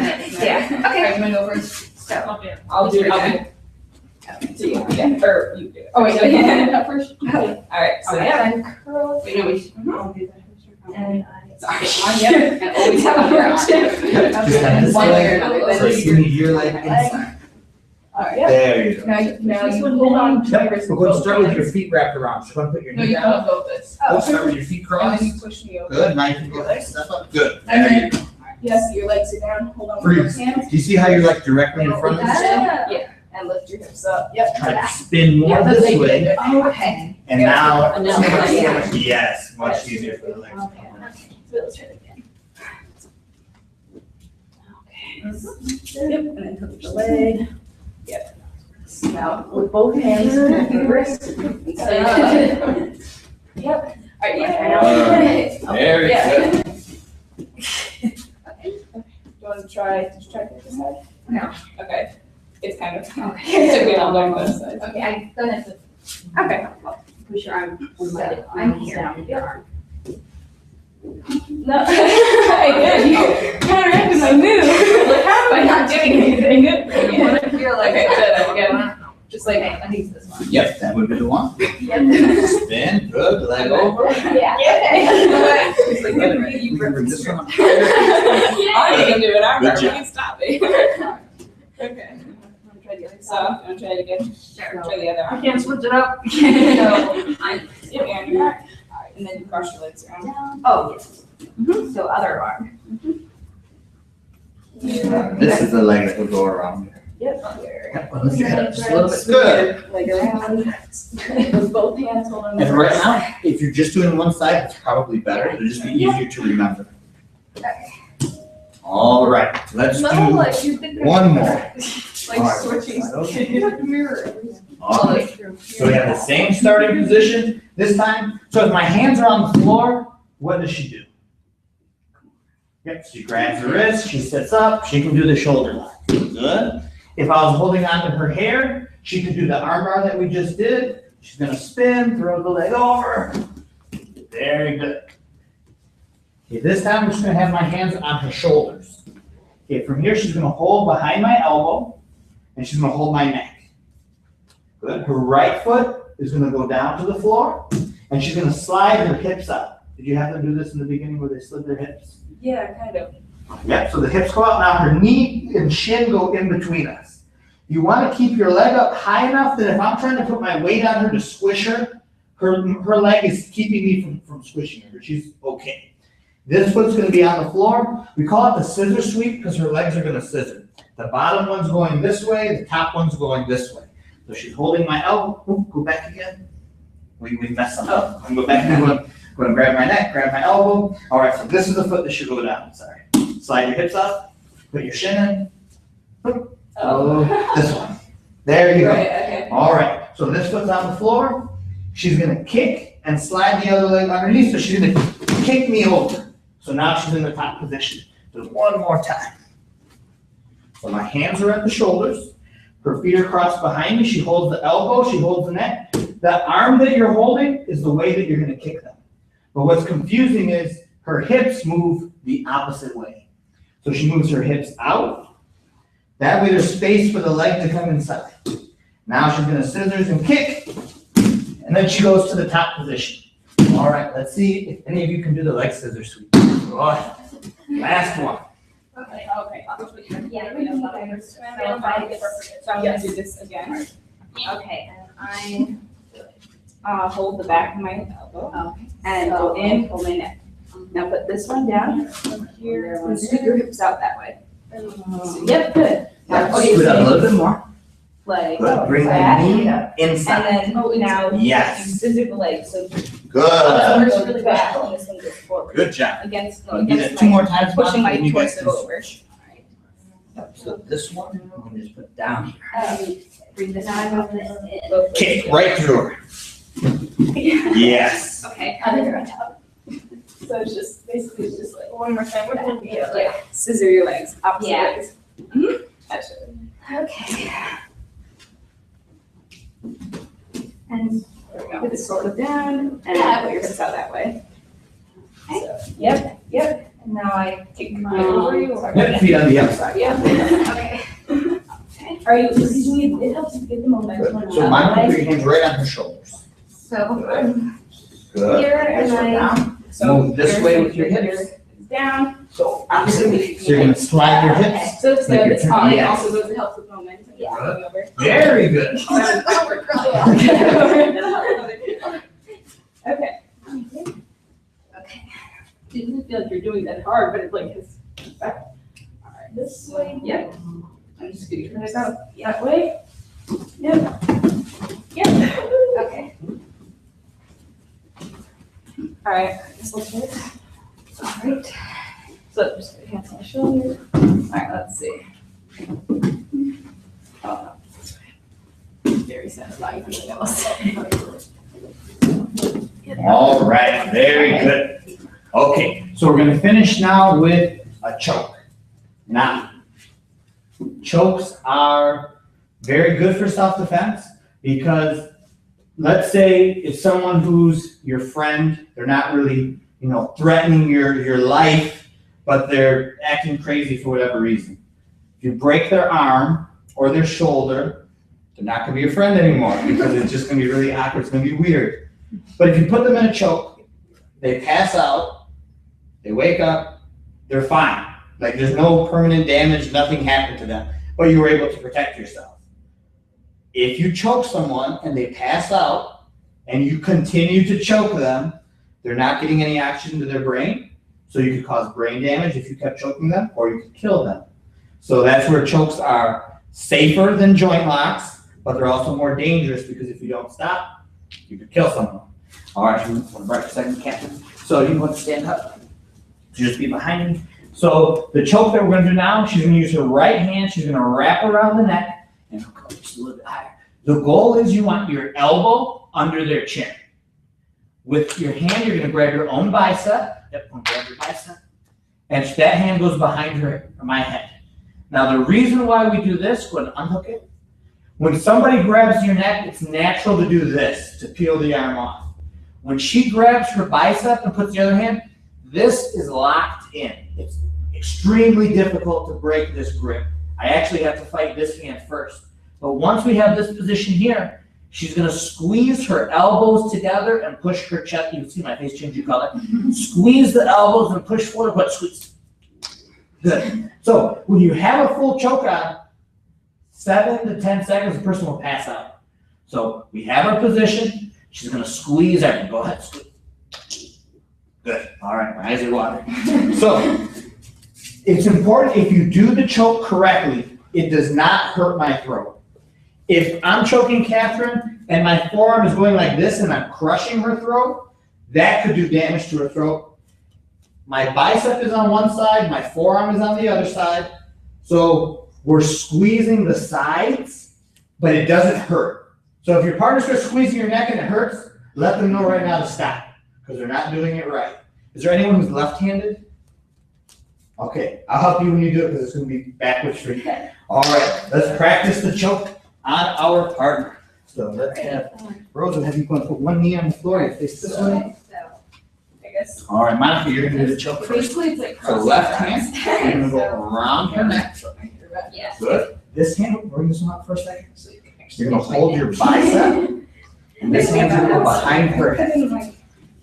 Yeah, okay.
I went over.
So.
I'll do it. So you, yeah, or you do it. Oh, wait, so you hand it up first? All right, so yeah.
I'm curled.
Wait, no, we. I'll do that first.
And
Sorry. Yep, and always have your
Just have this
One way or
leg,
another.
so you need your leg inside.
All right.
There you go.
Now you hold on to
Yep,
yours
we're
with
going to
both
start with your
hands.
feet wrapped around. So go and put your
No,
knee
you
down.
don't go this.
Let's start with your feet
And
crossed.
then you push me over.
Good, now you can go ahead and step up. Good.
And
There you
then,
go.
yes, your legs are down, hold on with
Freeze.
both hands.
Do you see how you're like directly in front of the chin?
Yeah, and lift your hips up. Yep.
Try to spin more
Yeah,
this
they do
way.
it.
Okay.
And now,
And now-
yes, much easier for the legs.
So let's try it again. Okay. Yep, and then hook the leg. Yep. Now, with both hands, grab your wrist. and say- Yep. All right, yeah.
Very
Yeah.
good.
Okay. Do you want to try this side?
No.
Okay. It's kind of.
Okay.
Took me a long time to decide.
Okay, I'm gonna have to
Okay.
push your arm. So I'm here.
Down with your arm. No, I did. You counteracted my move. Like, how am I not doing anything?
What if you're like?
Okay, so again, just like,
Okay, I think it's this one.
Yep, that would be the one.
yep.
Spin, good, leg over.
Yeah.
It's like,
Good.
good
We
you
can bring this one up.
I can do it. I'm
Good
not
job.
really stopping. Okay. I'm try the other side. I'm try it again.
Sure.
Try the other arm.
can't switch it up.
So, yep, and your back. Alright, and then you cross your legs around.
Oh, yes. So other arm.
This is the leg that would go around here.
Yep. Here.
Yep, well, lift your head up just a little bit. Good.
Leg around. With both hands hold on.
And right now, if you're just doing one side, it's probably better. It'll just be easier to remember. All right, let's
No,
do
like you think.
one more.
Like
Alright.
switching.
Okay.
Mirror.
All right. So we have the same starting position this time. So if my hands are on the floor, what does she do? Yep, she grabs the wrist, she sits up, she can do the shoulder lock. Good. If I was holding onto her hair, she could do the arm bar that we just did. She's gonna spin, throw the leg over. Very good. Okay, this time I'm just gonna have my hands on her shoulders. Okay, from here she's gonna hold behind my elbow and she's gonna hold my neck. Good. Her right foot is gonna go down to the floor and she's gonna slide her hips up. Did you have them do this in the beginning where they slid their hips?
Yeah, kind of.
Yep, so the hips go out, now her knee and shin go in between us. You want to keep your leg up high enough that if I'm trying to put my weight on her to squish her, her leg is keeping me from squishing her, but she's okay. This foot's going to be on the floor. We call it the scissor sweep because her legs are going to scissor. The bottom one's going this way, the top one's going this way. So she's holding my elbow. Ooh, go back again. We messed something up. I'm going to go back and go and grab my neck, grab my elbow. All right, so this is the foot that should go down. Sorry. Slide your hips up, put your shin in. Oh, this one. There you go.
Right, okay.
All right, so this foot's on the floor. She's gonna kick and slide the other leg underneath, so she's gonna kick me over. So now she's in the top position. Do it one more time. So my hands are at the shoulders. Her feet are crossed behind me. She holds the elbow, she holds the neck. The arm that you're holding is the way that you're gonna kick them. But what's confusing is her hips move the opposite way. So she moves her hips out. That way there's space for the leg to come inside. Now she's gonna scissors and kick, and then she goes to the top position. All right, let's see if any of you can do the leg scissor sweep. Right. Last one.
Okay.
Yeah,
So I'm gonna do this again.
Okay, and
Hold the back of my elbow
Okay.
and go in, hold my neck. Now put this one down here and scoot your hips out that way. So, yep, good. Now, okay,
Scoot up a
so
little bit more.
like
Good. Bring the
that.
knee
And
inside.
then now
Yes.
you scissor the leg. So this
Good.
one goes really back and this one goes forward.
Good job.
Against
Do that
against
two
my
more times.
pushing my
and you guys
torso
can
over.
switch. So this one, I'm gonna just put down here.
bring this in.
Kick right through her. Yes.
Okay.
Other on top.
So it's just basically it's just like one more time. Yeah. Scissor your legs. Opposite
Yeah.
legs. Mm-hmm. That's it.
Okay. And
There we go. Put this sort of down and then put your hips out that way. So, yep. And now I take my over you. Or
Yep, feet on the outside.
Yeah.
Okay.
Are you? Because it helps you get the momentum.
Good. So mine, put your hands right on her shoulders.
So I'm
Good.
here and I,
Move this way with your hips.
Down.
So opposite. So you're gonna slide your hips.
So it's
Make your
it's
turn.
on. It
Yes.
also goes to help with momentum.
Yeah.
Going over.
Very good.
Okay.
okay.
It doesn't feel like you're doing that hard, but it's like it's back. All right, this way. Yep. I'm just gonna turn it out that way. Yep.
Okay.
All right. This looks good.
All right.
So just put your hands on my shoulder. All right. Let's see. Oh no. This way. Very satisfying for the else.
All right, very good. Okay, so we're gonna finish now with a choke. Now, chokes are very good for self-defense because let's say if someone who's your friend, they're not really, threatening your life, but they're acting crazy for whatever reason. If you break their arm or their shoulder, they're not gonna be your friend anymore because it's just gonna be really awkward, it's gonna be weird. But if you put them in a choke, they pass out, they wake up, they're fine. Like there's no permanent damage, nothing happened to them, but you were able to protect yourself. If you choke someone and they pass out and you continue to choke them, they're not getting any oxygen to their brain, so you could cause brain damage if you kept choking them, or you could kill them. So that's where chokes are safer than joint locks, but they're also more dangerous because if you don't stop, you could kill someone. All right, you want to break a second, Captain? So you want to stand up. So just be behind me. So the choke that we're going to do now, she's going to use her right hand. She's going to wrap around the neck and hook up just a little bit higher. The goal is you want your elbow under their chin. With your hand, you're going to grab your own bicep. Yep, grab your bicep.
and that hand goes behind my head. Now, the reason why we do this, go ahead and unhook it. When somebody grabs your neck, it's natural to do this, to peel the arm off. When she grabs her bicep and puts the other hand, this is locked in. It's extremely difficult to break this grip. I actually have to fight this hand first. But once we have this position here, she's gonna squeeze her elbows together and push her chest. You can see my face changing color. Squeeze the elbows and push forward, but squeeze. Good. So when you have a full choke on, 7 to 10 seconds, the person will pass out. So we have our position. She's gonna squeeze everything. Go ahead, squeeze. Good. All right, my eyes are watering. So it's important if you do the choke correctly, it does not hurt my throat. If I'm choking Catherine and my forearm is going like this and I'm crushing her throat, that could do damage to her throat. My bicep is on one side, my forearm is on the other side. So we're squeezing the sides, but it doesn't hurt. So if your partner starts squeezing your neck and it hurts, let them know right now to stop, because they're not doing it right. Is there anyone who's left-handed? Okay, I'll help you when you do it because it's going to be backwards for you. All right, let's practice the choke on our partner. So let's have, Rose, will have you go and put one knee on the floor and face this way.
I guess.
All right, Monica, you're going to do the choke first.
Basically, it's like.
So left hand, you're going to go around her neck.
Yeah.
Good. This hand, bring this one up for a second. You're going to hold your bicep. And this hand's going to go behind her head.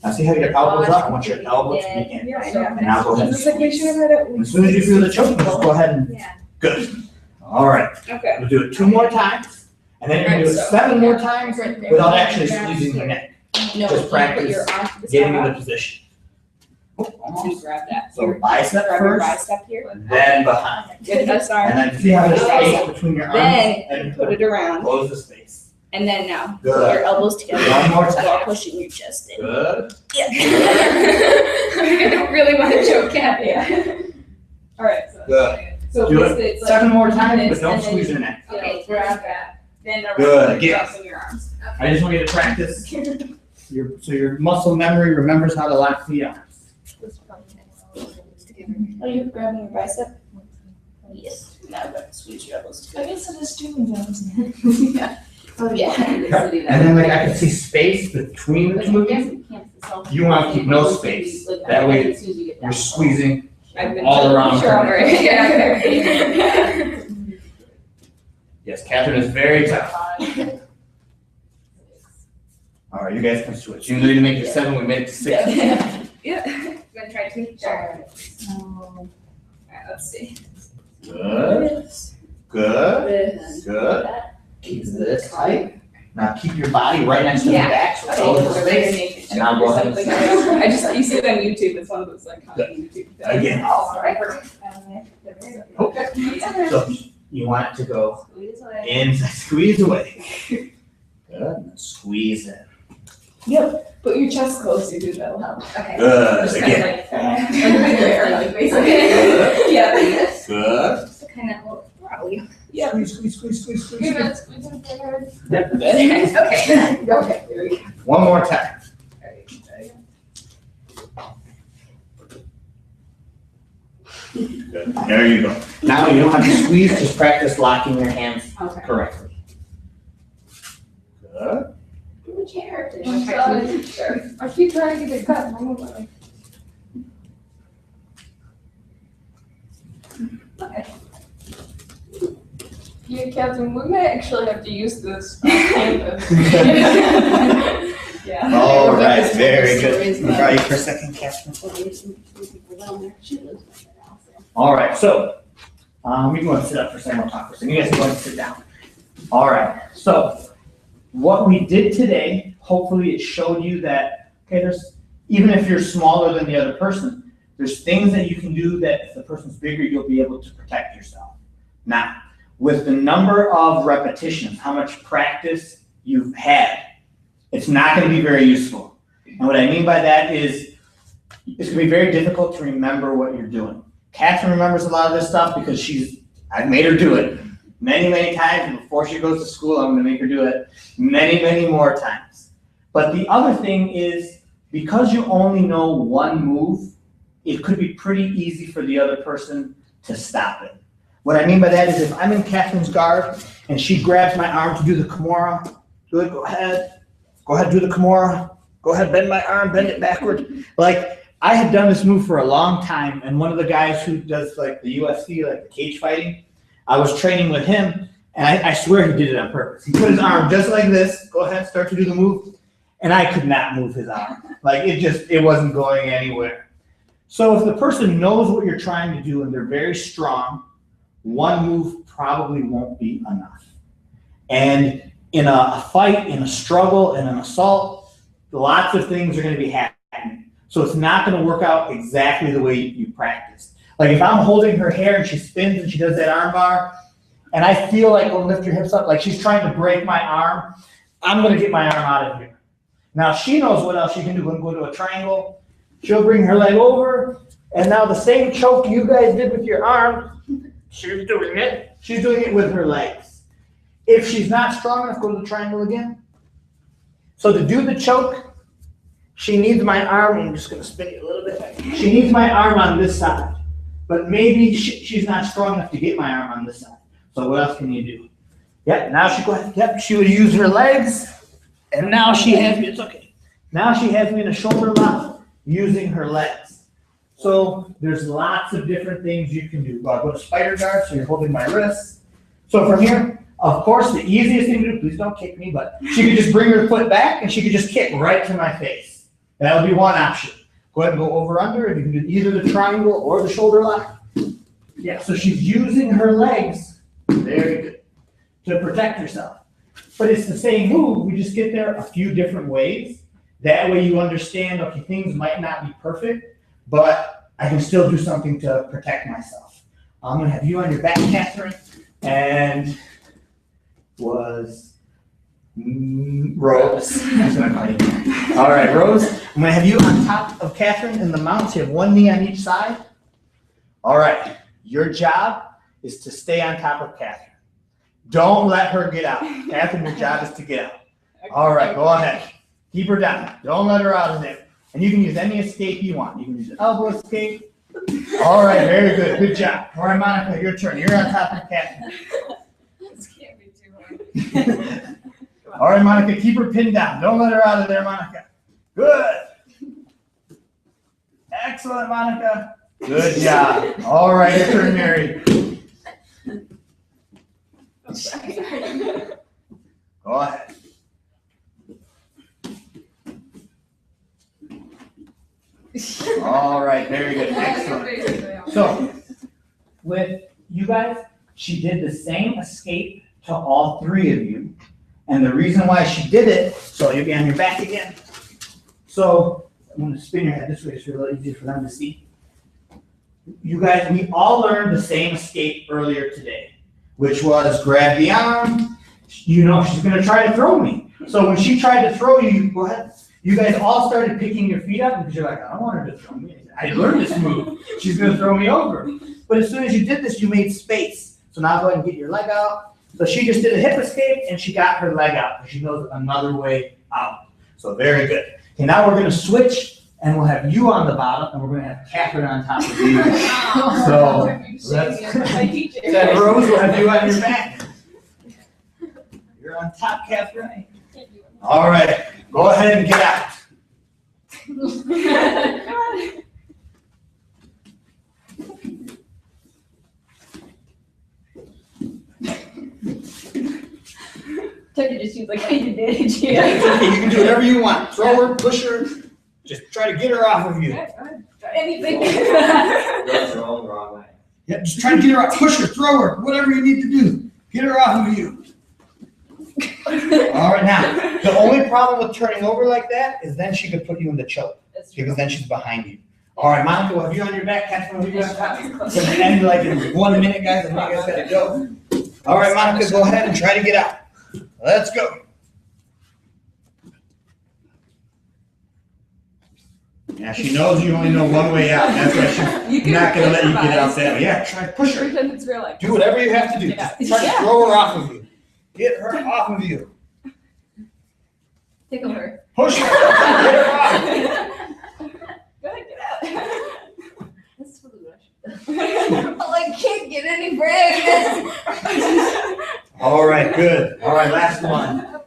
Now see how your elbows up? I want your elbows to begin.
Yeah, I know.
And now go ahead.
It's like we should have had it.
As soon as you feel the choke, just go ahead and,
Yeah.
good. All right,
Okay.
we'll do it 2 more times, and then you're gonna do it 7 more times without actually squeezing your neck.
No,
Just
you
practice
put your arm to the
Getting in
side.
the position.
To grab that.
So bicep
Grab your
first,
bicep here.
then behind.
With this arm.
And then see how there's space between your arms
Then
and
put it around.
close the space.
And then now, put
Good.
your elbows together.
One more
While
time.
pushing your chest in.
Good.
I don't really want to choke Kathy. All right. So.
Good.
So
Do it
basically, it's like.
7 more times, but
this,
don't
and then
squeeze
you-
your neck.
Okay, grab that. Then around.
Good. Again.
Crossing your arms.
I just want you to practice so your muscle memory remembers how to lock the arms.
Are you grabbing your bicep? Yes. Now go squeeze your elbows
I
together.
guess it is doing that.
Yeah. Oh, yeah.
And then like I can see space between the two of you. You want to keep no space. That way you're squeezing
I've been
all around
sure
her.
already. Yeah.
Yes, Catherine is very tough. All right, you guys can switch. You need to make it 7, we made it to 6.
Yeah. Gonna try to. Sure. Alright, let's see.
Good, good, good. Keep this tight. Now keep your body right next to the
Yeah.
back, so close the space. And I'll go ahead and
I just, you see it on YouTube, it's one of those like on YouTube.
Again.
Oh, alright.
Okay. So you want it to go
Squeeze away.
in, squeeze away. Good, squeeze in.
Yep, put your chest close, you do, that'll help. Okay.
Good,
Just kind of
again.
like basically. Yeah.
Good.
Kind of, probably.
Yeah.
Squeeze, squeeze, squeeze, squeeze, squeeze.
Good, squeeze it pretty hard.
Yep.
Okay, okay, there we go.
One more time. Good. There you go. Now you don't have to squeeze, just practice locking your hands
Okay.
correctly. Good.
Sure. I keep trying to get it cut. I won't let me. Okay. Yeah, Catherine, we may actually have to use this canvas. Yeah.
All right, very good. Try you for a second, Catherine. All right, so we can go and sit up for a second, we'll talk for a second. You guys go ahead and sit down. All right, so what we did today, hopefully it showed you that, okay, even if you're smaller than the other person, there's things that you can do that if the person's bigger, you'll be able to protect yourself. Now, with the number of repetitions, how much practice you've had, it's not going to be very useful. And what I mean by that is it's going to be very difficult to remember what you're doing. Catherine remembers a lot of this stuff because I've made her do it many, many times. And before she goes to school, I'm going to make her do it many, many more times. But the other thing is because you only know one move
it could be pretty easy for the other person to stop it. What I mean by that is if I'm in Catherine's guard and she grabs my arm to do the Kimura, good, go ahead, do the Kimura, go ahead, bend my arm, bend it backward. Like, I had done this move for a long time, and one of the guys who does like the UFC, like the cage fighting, I was training with him, and I swear he did it on purpose. He put his arm just like this, go ahead, start to do the move, and I could not move his arm. Like, it wasn't going anywhere. So if the person knows what you're trying to do and they're very strong, one move probably won't be enough. And in a fight, in a struggle, in an assault, lots of things are going to be happening. So it's not going to work out exactly the way you practiced. Like if I'm holding her hair and she spins and she does that arm bar, and I feel like, oh, lift your hips up, like she's trying to break my arm, I'm going to get my arm out of here. Now she knows what else she can do. We'll go to a triangle. She'll bring her leg over, and now the same choke you guys did with your arm, she's doing it. She's doing it with her legs. If she's not strong enough, go to the triangle again. So to do the choke, she needs my arm. I'm just going to spin it a little bit. She needs my arm on this side, but maybe she's not strong enough to get my arm on this side. So what else can you do? Yep, now she go ahead. Yep, she would use her legs, and now she has me. It's okay. Now she has me in a shoulder lock using her legs. So there's lots of different things you can do. I'll go to spider guard, so you're holding my wrists. So from here, of course, the easiest thing to do, please don't kick me, but she could just bring her foot back and she could just kick right to my face. That would be one option. Go ahead and go over under, and you can do either the triangle or the shoulder lock. Yeah, so she's using her legs, very good, to protect herself. But it's the same move, we just get there a few different ways. That way you understand, okay, things might not be perfect, but I can still do something to protect myself. I'm gonna have you on your back, Catherine, and was Rose. That's what I'm calling you. All right, Rose, I'm gonna have you on top of Catherine in the mounts. You have one knee on each side. All right, your job is to stay on top of Catherine. Don't let her get out. Catherine, your job is to get out. All right, go ahead. Keep her down. Don't let her out of there. And you can use any escape you want. You can use an elbow escape. All right, very good. Good job. All right, Monica, your turn. You're on top of Catherine.
This can't be too hard.
All right, Monica, keep her pinned down. Don't let her out of there, Monica. Good. Excellent, Monica. Good job. All right, your turn, Mary. Go ahead. All right, very good. Excellent. So, with you guys, she did the same escape to all three of you. And the reason why she did it, so you'll be on your back again. So, I'm going to spin your head this way so it's a little easier for them to see. You guys, we all learned the same escape earlier today, which was grab the arm. You know she's going to try to throw me. So when she tried to throw you, go ahead. You guys all started picking your feet up because you're like, I don't want her to throw me. I learned this move. She's going to throw me over. But as soon as you did this, you made space. So now go ahead and get your leg out. So she just did a hip escape and she got her leg out because she knows another way out. So very good. Okay, now we're going to switch and we'll have you on the bottom and we're going to have Catherine on top of you. So that Rose will have you on your back. You're on top, Catherine. All right, go ahead and get out.
Tucker just seems like I did it.
Yeah, it's okay. You can do whatever you want. Throw her, push her, just try to get her off of you.
Anything.
That's wrong way.
Yeah, just try to get her off. Push her, throw her, whatever you need to do. Get her off of you. All right, now, the only problem with turning over like that is then she could put you in the choke because then she's behind you. All right, Monica, we'll have you on your back. Catherine, will have you on top. So we end like in 1 minute, guys. I think you guys gotta go. All right, Monica, go ahead and try to get out. Let's go. Yeah, she knows you only know one way out. That's why she's not gonna let you get out that way. Yeah, try to push her.
Pretend it's real life.
Do whatever you have to do. Just try to throw her off of you. Get her off of you.
Tickle her.
Push her. Get her off.
Go ahead, get out.
Oh, I can't get any bread.
All right, good. All right, last one.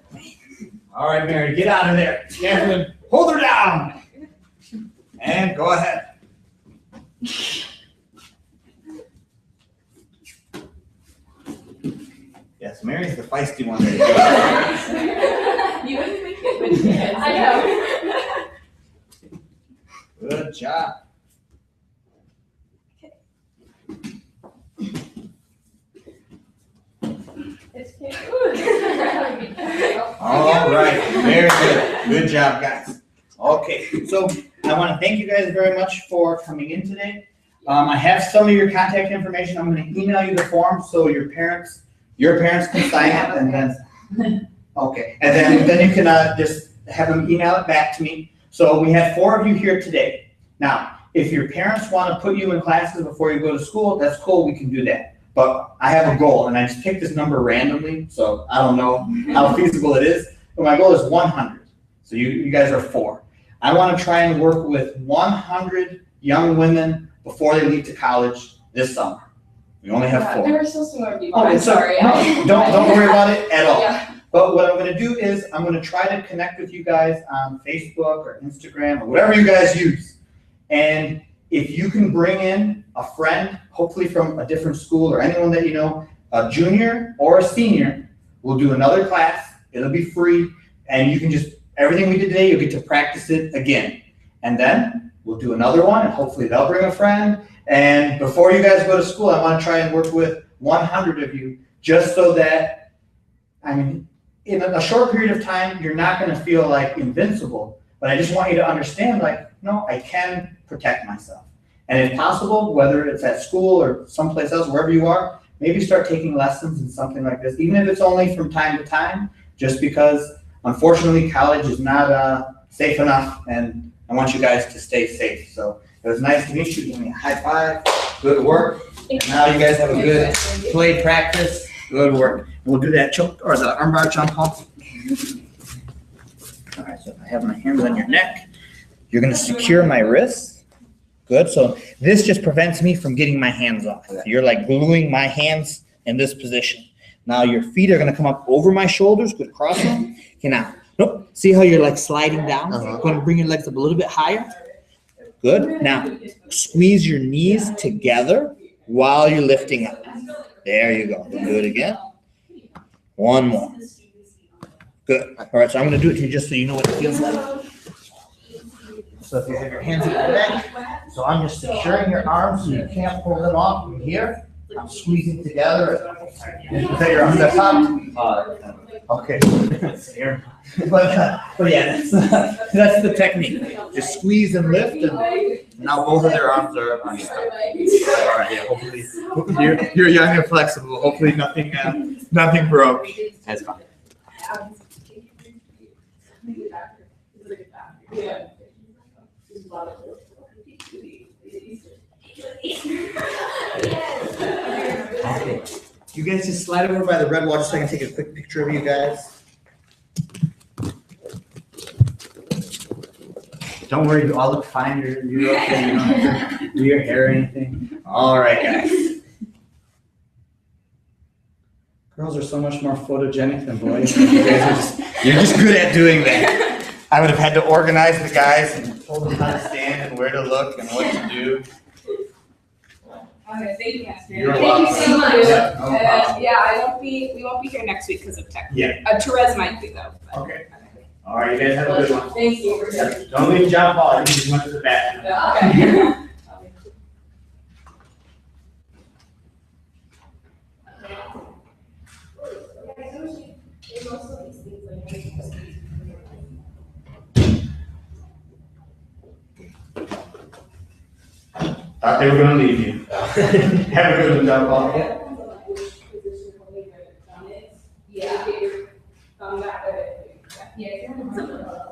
All right, Mary, get out of there. Catherine, hold her down. And go ahead. Yes, Mary's the feisty one.
You wouldn't make it when you had.
I know.
Good job.
It's cute.
All right, very good. Good job, guys. Okay, so I want to thank you guys very much for coming in today. I have some of your contact information. I'm going to email you the form so your parents can sign it, and then okay, and then you can just have them email it back to me. So we have 4 of you here today. Now, if your parents want to put you in classes before you go to school, that's cool. We can do that. But I have a goal, and I just picked this number randomly, so I don't know how feasible it is. But my goal is 100. So you guys are 4. I want to try and work with 100 young women before they leave to college this summer. We only have 4.
There were still some more people.
Oh,
I'm
it's a-
sorry.
no, don't worry about it at all.
Yeah.
But what I'm going to do is I'm going to try to connect with you guys on Facebook or Instagram or whatever you guys use. And if you can bring in a friend, hopefully from a different school or anyone that you know, a junior or a senior, we'll do another class. It'll be free. And you can just, everything we did today, you'll get to practice it again. And then we'll do another one, and hopefully they'll bring a friend. And before you guys go to school, I want to try and work with 100 of you, just so that, I mean, in a short period of time, you're not going to feel like invincible. But I just want you to understand, like, no, I can protect myself. And if possible, whether it's at school or someplace else, wherever you are, maybe start taking lessons in something like this, even if it's only from time to time, just because, unfortunately, college is not safe enough, and I want you guys to stay safe. So it was nice to meet you. Give me a high five. Good work. And now you guys have a good play practice. Good work. We'll do that choke or the armbar jump off. All right, so if I have my hands on your neck, you're going to secure my wrists. Good. So this just prevents me from getting my hands off. You're like gluing my hands in this position. Now your feet are going to come up over my shoulders. Good. Cross them. Okay, now, nope. See how you're like sliding down? Going to bring your legs up a little bit higher. Good. Now, squeeze your knees together while you're lifting up. There you go. Do it again. One more. Good. All right, so I'm going to do it to you just so you know what it feels like. So if you have your hands at your neck, so I'm just securing your arms so you can't pull them off from here. I'm squeezing together. Is that your arms up top? Okay. But yeah, that's the technique. Just squeeze and lift, and now both of their arms are stuck. All right, yeah, hopefully you're young and flexible. Hopefully nothing broke. That's fine. Okay. You guys just slide over by the red wall just so I can take a quick picture of you guys. Don't worry, you all look fine. You're okay. You don't have to do your hair or anything. All right, guys. Girls are so much more photogenic than boys. You're just good at doing that. I would have had to organize the guys and told them how to stand and where to look and what to do.
Okay, thank you.
You're
Thank you
welcome.
so much.
Yeah, no problem.
Yeah, we won't be here next week because of tech.
Yeah.
Therese might be though. but-
Okay. All right, you guys have a good one.
Thank you.
Yeah, don't leave John Paul. I think he just went to the bathroom.
Okay.
Thought they were gonna leave you. Have a good one, John Paul.
Yeah. Yeah.